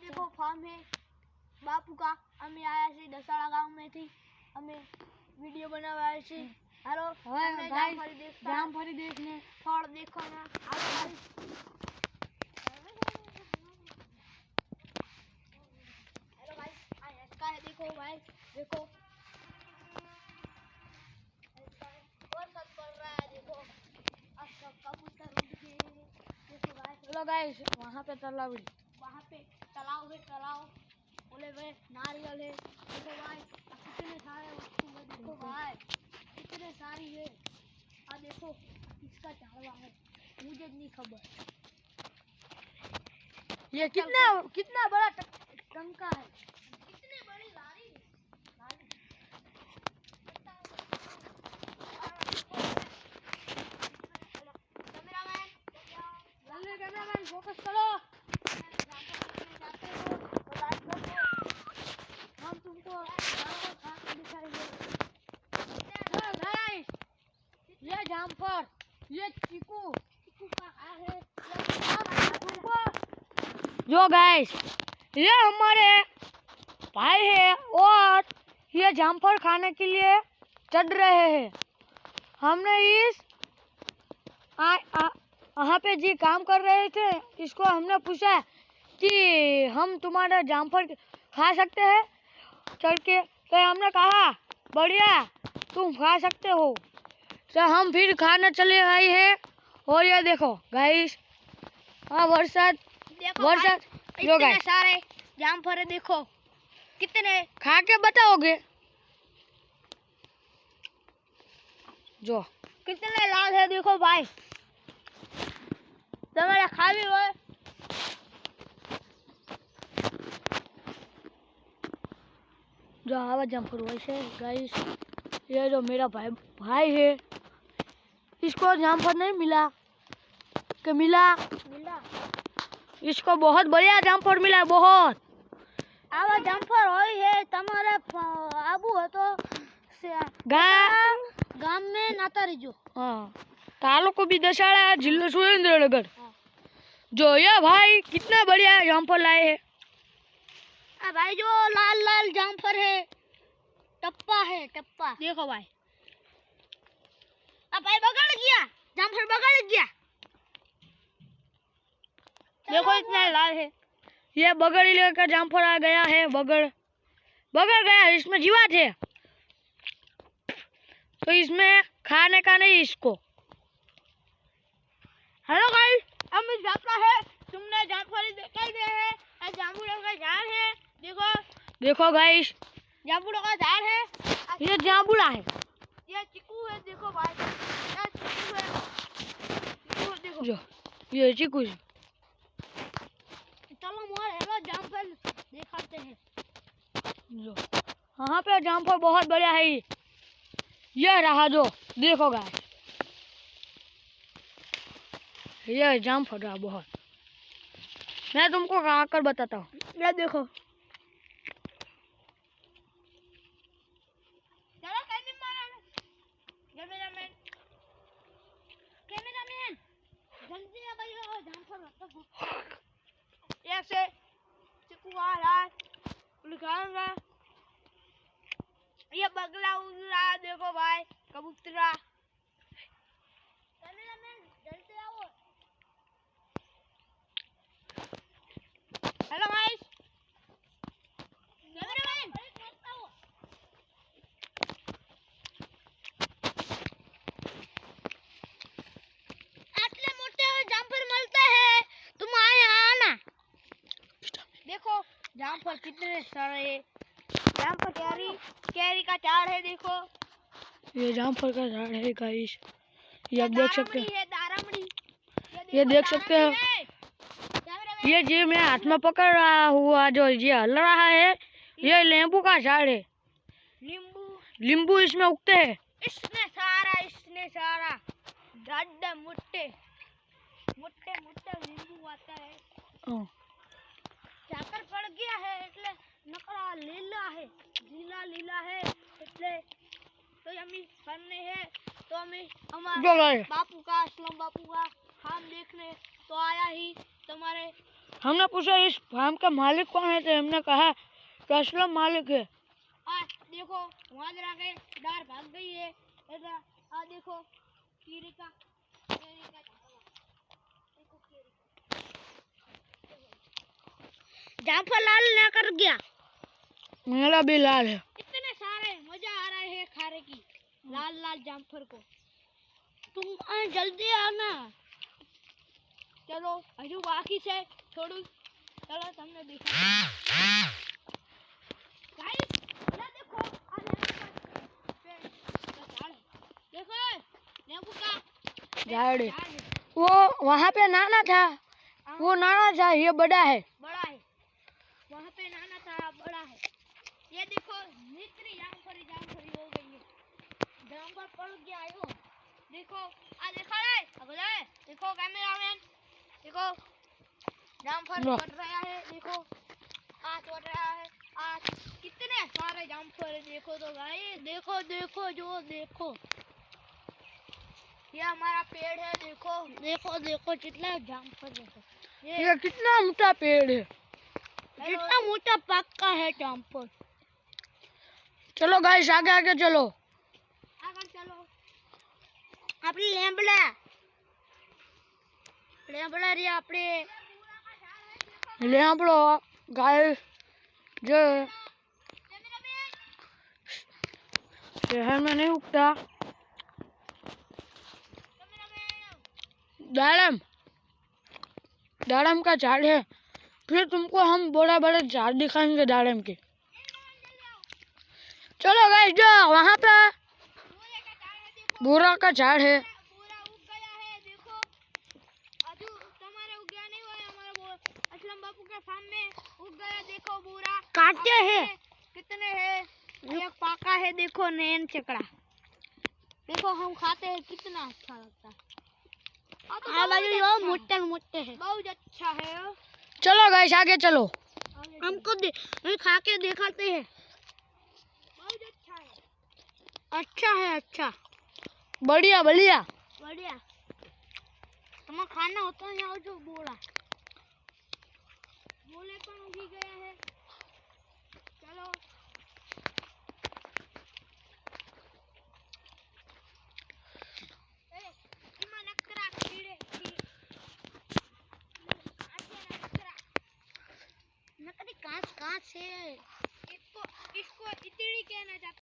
देखो फार्म है बापू का। અમે આયા છે દસાડા ગામ માંથી અમે વિડિયો બનાવવા આવ્યા છે। હાલો અમે જામફળી દેખને ફળ દેખવાના हेलो भाई इसका है देखो भाई देखो और सब कर रहा है देखो अब सब कबूतर उड़ के देखो भाई। हेलो गाइस वहां पे तालाब है तालाब बोले भाई नारियल है देखो भाई कितने सारे वस्तु है देखो भाई कितने सारी है। देखो इसका झाड़वा है मुझे नहीं खबर ये कितना बड़ा टंका है कितनी बड़ी लारी कैमरामैन फोकस करो हम तुमको दिखाएंगे। ये जामफल ये चीकू का है जो गाइस ये हमारे भाई है और ये जामफल खाने के लिए चढ़ रहे हैं। हमने इस यहाँ पे जी काम कर रहे थे इसको हमने पूछा कि हम तुम्हारा जामफल खा सकते हैं चढ़ के तो हमने कहा बढ़िया तुम खा सकते हो तो हम फिर खाने चले आए हैं। और ये देखो गाइस हाँ वर्षा जो गाइस सारे जामफल देखो कितने खा के बताओगे जो कितने लाल है देखो भाई तुम्हारे खावी हो जो आवाज जामफल वैसे गाइस ये जो मेरा भाई है इसको जामफल नहीं मिला कि मिला इसको बहुत बढ़िया जामफल मिला बहुत आवा जामफल होई है तुम्हारे आबू हो तो गाम में नाता रहो। हाँ तालुको भी दसाड़ा जिला सुरेंद्रनगर जो ये भाई कितना बढ़िया जामफल लाए है भाई जो लाल लाल जामफल है टप्पा देखो भाई अब भाई बगड़ गया जामफल बगड़ गया देखो इतना लाल है ये बगड़ लेकर जामफल आ गया है बगड़ गया इसमें जीवात है तो इसमें खाने का नहीं इसको। हेलो गाइस अब इस जामफल है तुमने जामफल देखा ही है जामुन का झाड़ है देखो गाइस जामुन का झाड़ है ये जामुला है ये चीकू है देखो भाई ये चीकू है देखो जो ये चीकू है। चलो मोर हेलो जामफल दिखाते हैं जो यहाँ पे जामफल बहुत बढ़िया है ये रहा जो देखो गाइस ये जामफल रहा बहुत मैं तुमको आकर बताता हूँ ये देखो कैमरामैन जल्दी आ भाई जामफल ऐसे चिकू आ रहा है निकालूंगा ये बगला उड़ रहा है देखो भाई कबूतरा कैमरामैन जल्दी आओ। हेलो गाइस कैमरामैन आटले मोटे जामफल मिलता है तुम आए आना देखो जामफल कितने सारे जामफल कैरी का झाड़ है देखो ये जामफल का झाड़ है गाइस ये आप देख सकते हैं ये देख सकते हो ये जी मैं हाथ में पकड़ रहा हुआ जो ये हल रहा है ये नींबू का झाड़ है नींबू इसमें उगते हैं इसने सारा गड्ढे मुट्टे नींबू आता है झाकर पड़ गया है એટલે नकरा लीला है એટલે तो यमी फरने है तो हमें हमारे बापू का असलम बापू का खान देखने तो आया ही तुम्हारे हमने पूछा इस फार्म का मालिक कौन है, तो हमने कहा कि असलम मालिक है। देखो वहाँ जरा के डार भाग गई है। ऐसा देखो कीरी का जामफल लाल ना कर गया। मेरा भी लाल है। इतने सारे मजा आ रहा है खाने की लाल लाल जामफल को। तुम जल्दी आना। चलो हजू बाकी से थोड़ी। चलो तुमने देखा गाइस, ये देखो देखो नींबू का झाड़ है। वो वहाँ पे नाना था, वो नाना था, ये बड़ा है। बड़ा है। वहाँ पे नाना था, बड़ा है। ये देखो मित्री जामफली हो गई है। जामफल पड़ गया आयो। देखो देखो रे अगले देखो कैमरामैन देखो जामफल पड़ रहा है। देखो पड़ रहा है। कितने सारे जामफल देखो तो गाइस। देखो देखो जो देखो ये हमारा पेड़ है। देखो देखो देखो कितना जामफल देखो। ये कितना मोटा पेड़ है, कितना मोटा पक्का है जामफल। चलो गाइस आगे आगे चलो। आगे चलो। अपनी लेंबड़ा रे अपने लेंबड़ो गाइस जो शहर में नहीं उगता। दाड़म का झाड़ है। फिर तुमको हम बड़ा बड़ा झाड़ दिखाएंगे दाड़म के। चलो गाइस जो वहाँ पे बूरा का झाड़ है। पूरा उग गया है। देखो अजू तुम्हारे उग गया नहीं हुआ है। हमारे असलम बापू के फार्म में उग गया। देखो बूरा काटे हैं कितने हैं। एक पाका है देखो नैन चकड़ा। देखो हम खाते हैं कितना अच्छा लगता है। मोटे मोटे है, बहुत अच्छा है। चलो गाइस आगे चलो। हमको खा के दिखाते हैं। बहुत अच्छा है। अच्छा है अच्छा बढ़िया बढ़िया बढ़िया। तुम्हें खाना होता है यहाँ जो बोला बोले पर उगी गया है।